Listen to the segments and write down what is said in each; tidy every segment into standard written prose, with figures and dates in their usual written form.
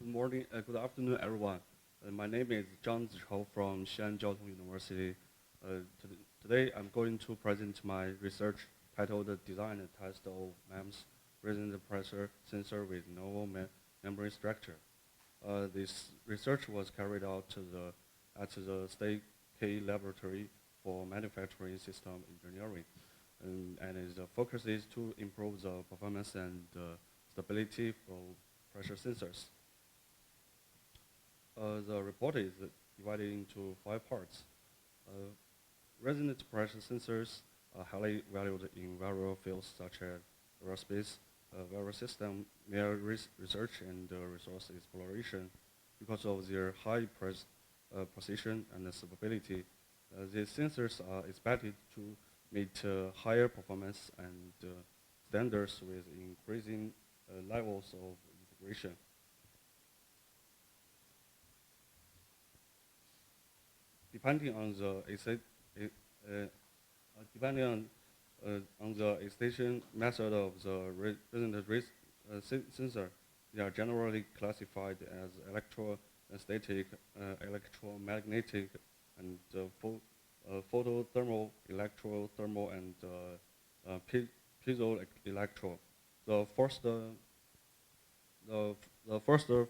Good morning, good afternoon, everyone. My name is Zhang from Xi'an Jiaotong University. Today, I'm going to present my research titled "Design and Test of MEMS Resonant Pressure Sensor with Novel Membrane Structure." This research was carried out at the State K Laboratory for Manufacturing System Engineering, and its focus is to improve the performance and stability for pressure sensors. The report is divided into 5 parts. Resonant pressure sensors are highly valued in various fields such as aerospace, various system, research, and resource exploration. Because of their high precision and stability, these sensors are expected to meet higher performance and standards with increasing levels of integration. Depending on the excitation method of the resonant sensor, they are generally classified as electrostatic, electromagnetic, and photothermal, electrothermal, and piezoelectro. The first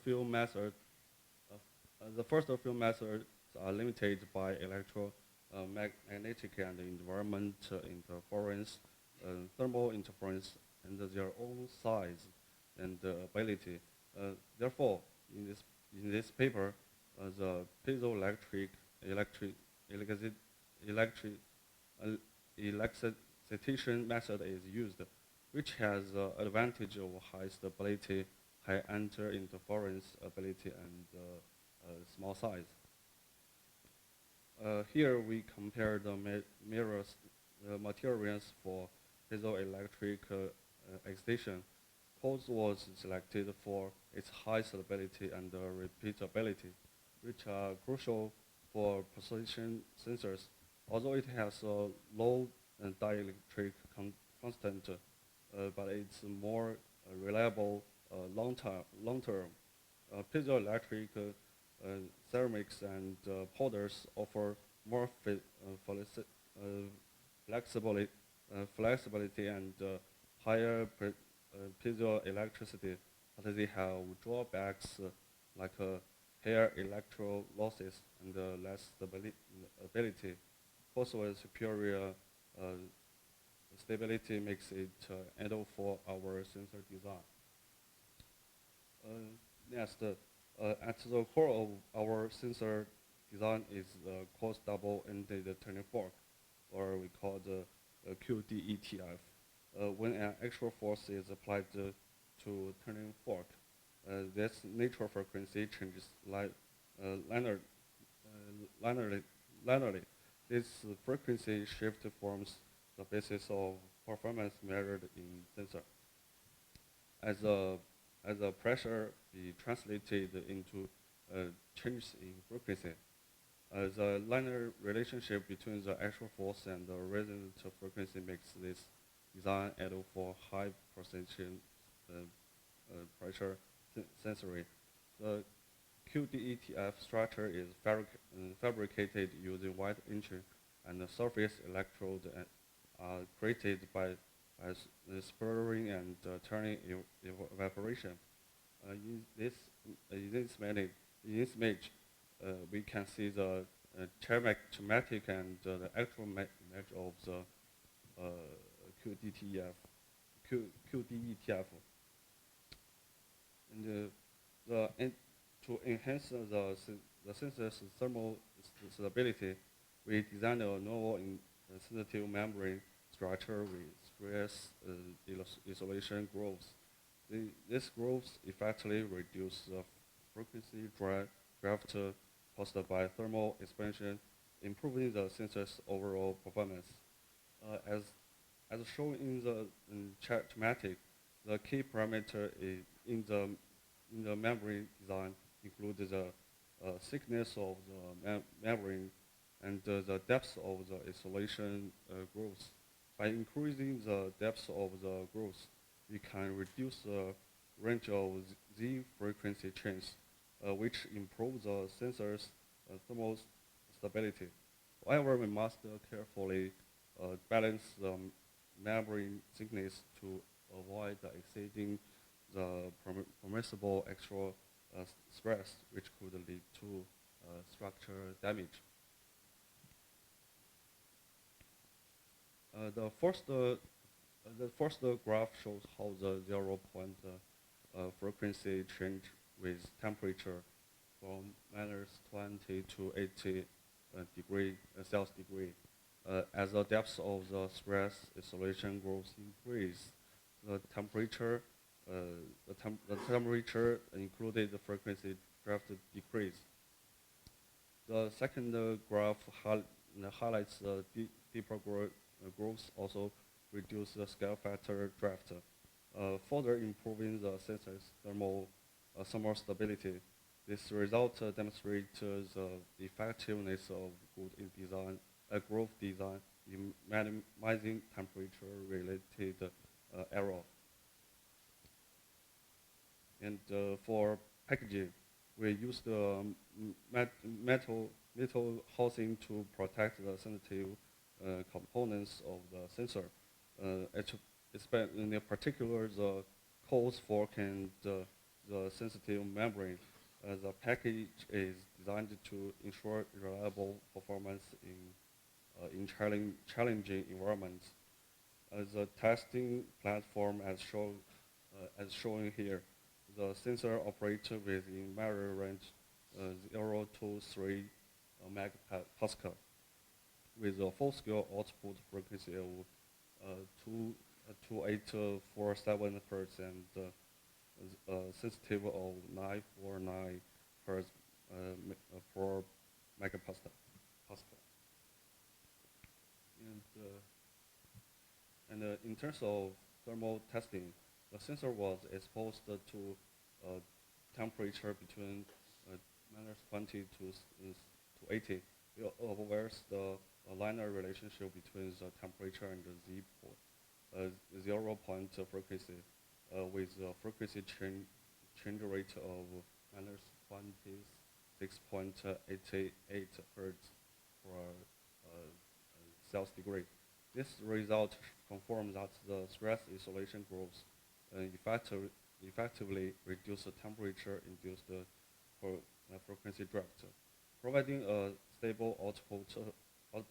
few methods are limited by electromagnetic and environment interference, thermal interference, and their own size and ability. Therefore, in this paper, the piezoelectric excitation method is used, which has the advantage of high stability, high anti-interference ability, and small size. Here we compare the materials for piezoelectric excitation. Quartz was selected for its high stability and repeatability, which are crucial for precision sensors. Although it has a low dielectric constant, but it's more reliable long-term. Piezoelectric ceramics and powders offer more flexibility and higher piezoelectricity, but they have drawbacks like hair electro losses and less stability. Also, with superior stability makes it ideal for our sensor design. Next, at the core of our sensor design is the quartz double-ended turning fork, or we call the QDETF. When an actual force is applied to turning fork, this natural frequency changes linearly. This frequency shift forms the basis of performance measured in sensor. As the pressure be translated into changes in frequency, the linear relationship between the actual force and the resonant frequency makes this design ideal for high precision pressure sensory. The QDETF structure is fabricated using wide engine, and the surface electrode are created by spurring and turning evaporation. In this image, we can see the schematic and the actual image of the QDETF. And to enhance the sensor's thermal stability, we designed a novel sensitive membrane structure with stress isolation grooves. These grooves effectively reduce the frequency drift caused by thermal expansion, improving the sensor's overall performance. As shown in the schematic, the key parameter in the membrane design include the thickness of the membrane and the depth of the isolation grooves. By increasing the depth of the grooves, we can reduce the range of Z frequency chains which improves the sensor's thermal stability. However, we must carefully balance the membrane thickness to avoid exceeding the permissible extra stress, which could lead to structural damage. The first graph shows how the 0 point frequency change with temperature from -20 to 80 Celsius degree. As the depth of the stress isolation growth increase, the temperature, the temperature included the frequency drift decrease. The second graph highlights the deeper growth also reduce the scale factor drift, further improving the sensor's thermal stability. This result demonstrates the effectiveness of good in design, growth design in minimizing temperature-related error. And for packaging, we use the metal housing to protect the sensitive components of the sensor. In particular, the cold fork and the sensitive membrane. The package is designed to ensure reliable performance in challenging environments. The testing platform, as shown here, the sensor operates within measure range 0 to 3 megapascal, with a full-scale output frequency of 2847 Hz and sensitive of 949 Hz per megapascal. And in terms of thermal testing, the sensor was exposed to temperature between -20 to 80. It observes the linear relationship between the temperature and the 0 point frequency, with a frequency change rate of -26.88 Hz per Celsius degree. This result confirms that the stress isolation growth effectively reduces the temperature-induced frequency drift, providing a stable output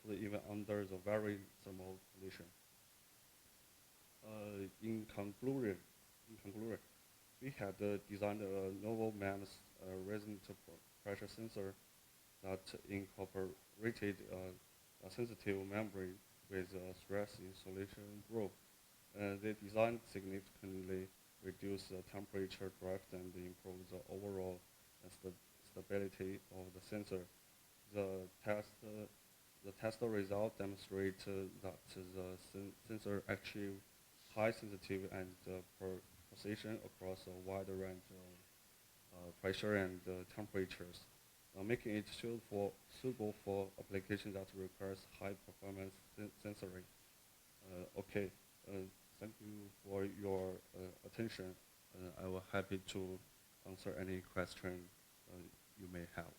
even under the varying thermal condition. In conclusion, we had designed a novel MEMS resonant pressure sensor that incorporated a sensitive membrane with stress insulation group. The design significantly reduced the temperature drift and improved the overall stability of the sensor. The test result demonstrates that the sensor achieved high sensitivity and precision across a wide range of pressure and temperatures, making it suitable for applications that requires high performance sensory. Okay, thank you for your attention. I will happy to answer any question you may have.